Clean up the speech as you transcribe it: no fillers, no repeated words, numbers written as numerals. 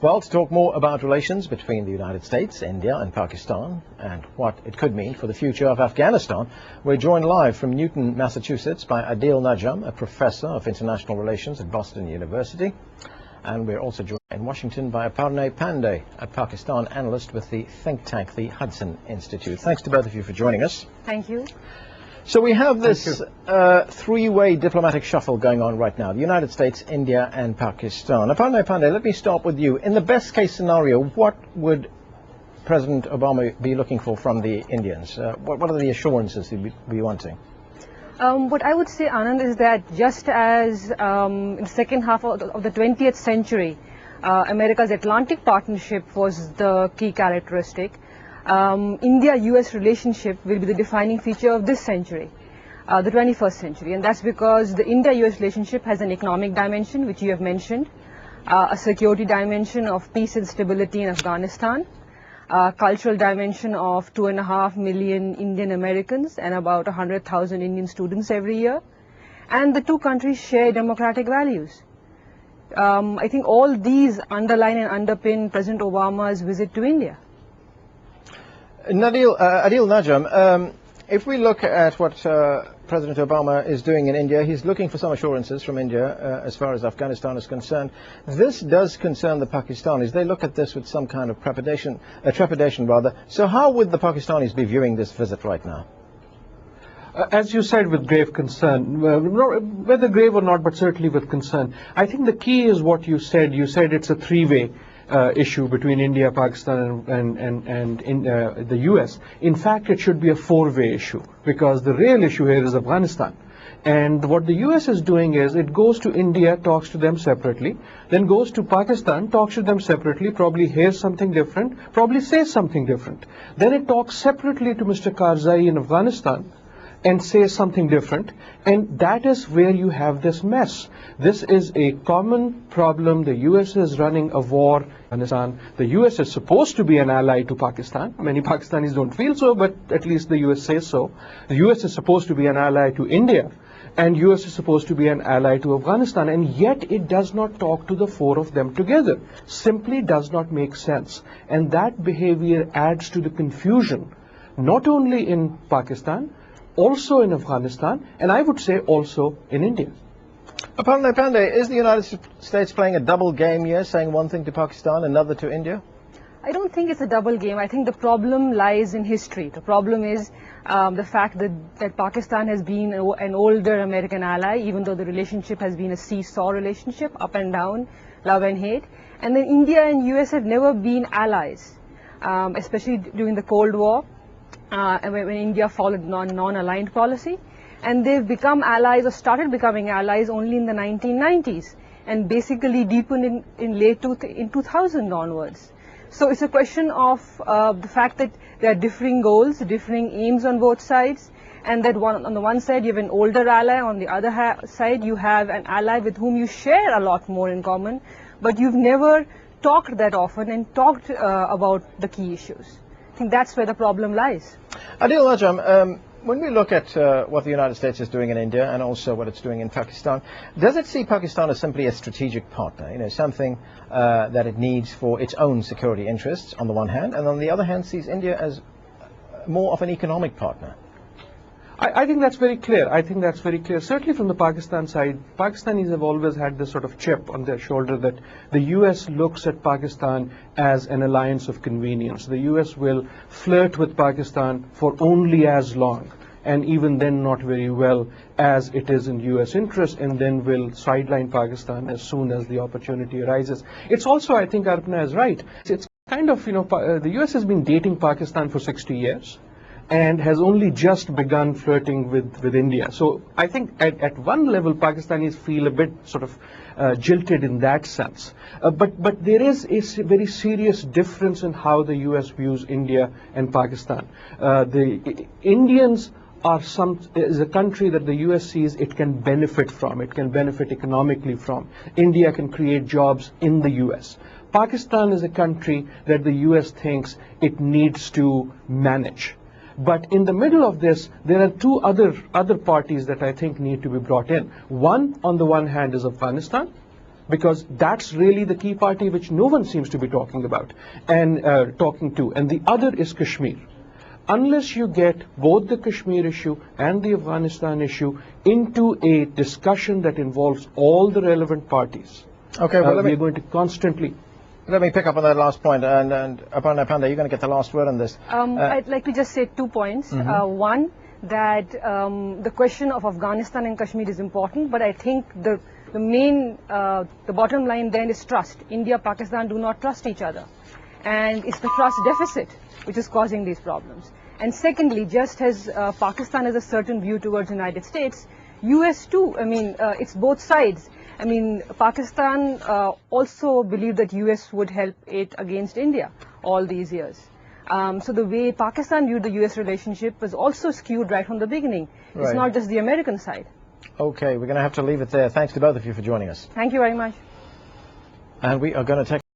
Well, to talk more about relations between the United States, India and Pakistan and what it could mean for the future of Afghanistan, we're joined live from Newton, Massachusetts by Adil Najam, a professor of international relations at Boston University. And we're also joined in Washington by Aparna Pande, a Pakistan analyst with the think tank, the Hudson Institute. Thanks to both of you for joining us. Thank you. So we have this three-way diplomatic shuffle going on right now, the United States, India and Pakistan. Aparna Pande, let me start with you. In the best case scenario, what would President Obama be looking for from the Indians? What are the assurances he'd be wanting? What I would say, Anand, is that just as in the second half of the 20th century, America's Atlantic partnership was the key characteristic, India-US relationship will be the defining feature of this century, the 21st century. And that's because the India-US relationship has an economic dimension, which you have mentioned, a security dimension of peace and stability in Afghanistan, cultural dimension of 2.5 million Indian Americans and about 100,000 Indian students every year. And the two countries share democratic values. I think all these underline and underpin President Obama's visit to India. Adil Najam, if we look at what President Obama is doing in India, he's looking for some assurances from India as far as Afghanistan is concerned. This does concern the Pakistanis. They look at this with some kind of trepidation rather. So how would the Pakistanis be viewing this visit right now? As you said, with grave concern, whether grave or not, but certainly with concern. I think the key is what you said. You said it's a three-way issue between India, Pakistan and the US. In fact, it should be a four-way issue, because the real issue here is Afghanistan. And what the US is doing is it goes to India, talks to them separately, then goes to Pakistan, talks to them separately, probably hears something different, probably says something different. Then it talks separately to Mr. Karzai in Afghanistan and says something different, and that is where you have this mess. This is a common problem. The US is running a war in Afghanistan. The US is supposed to be an ally to Pakistan. Many Pakistanis don't feel so, but at least the US says so. The US is supposed to be an ally to India, and US is supposed to be an ally to Afghanistan, and yet it does not talk to the four of them together. Simply does not make sense. And that behavior adds to the confusion, not only in Pakistan, also in Afghanistan, and I would say also in India. Aparna Pande, is the United States playing a double game here, saying one thing to Pakistan, another to India? I don't think it's a double game. I think the problem lies in history. The problem is the fact that Pakistan has been an older American ally, even though the relationship has been a seesaw relationship, up and down, love and hate. And then India and US have never been allies, especially during the Cold War. When India followed non-aligned policy, and they've become allies or started becoming allies only in the 1990s, and basically deepened in 2000 onwards. So it's a question of the fact that there are differing goals, differing aims on both sides, and that on the one side you have an older ally, on the other side you have an ally with whom you share a lot more in common, but you've never talked that often and talked about the key issues. I think that's where the problem lies. Adil Najam, when we look at what the United States is doing in India and also what it's doing in Pakistan, does it see Pakistan as simply a strategic partner, something that it needs for its own security interests on the one hand, and on the other hand sees India as more of an economic partner? I think that's very clear. I think that's very clear. Certainly from the Pakistan side, Pakistanis have always had this sort of chip on their shoulder that the US looks at Pakistan as an alliance of convenience. The US will flirt with Pakistan for only as long, and even then not very well, as it is in US interest, and then will sideline Pakistan as soon as the opportunity arises. It's also, I think Arpana is right, it's kind of, the US has been dating Pakistan for 60 years. And has only just begun flirting with India. So I think at one level Pakistanis feel a bit sort of jilted in that sense. But there is a very serious difference in how the US views India and Pakistan. The Indians is a country that the US sees it can benefit from, it can benefit economically from. India can create jobs in the US. Pakistan is a country that the US thinks it needs to manage. But in the middle of this, there are two other parties that I think need to be brought in. One, on the one hand, is Afghanistan, because that's really the key party which no one seems to be talking about and talking to. And the other is Kashmir. Unless you get both the Kashmir issue and the Afghanistan issue into a discussion that involves all the relevant parties, Okay, well, we're going to constantly... let me pick up on that last point, and Aparna Pande, you're going to get the last word on this. I'd like to just say 2 points. One, that the question of Afghanistan and Kashmir is important, but I think the main, the bottom line then is trust. India, Pakistan do not trust each other. And it's the trust deficit which is causing these problems. And secondly, just as Pakistan has a certain view towards the United States, US too, I mean, it's both sides. I mean, Pakistan also believed that US would help it against India all these years. So the way Pakistan viewed the US relationship was also skewed right from the beginning. Right. It's not just the American side. Okay, we're going to have to leave it there. Thanks to both of you for joining us. Thank you very much. And we are going to take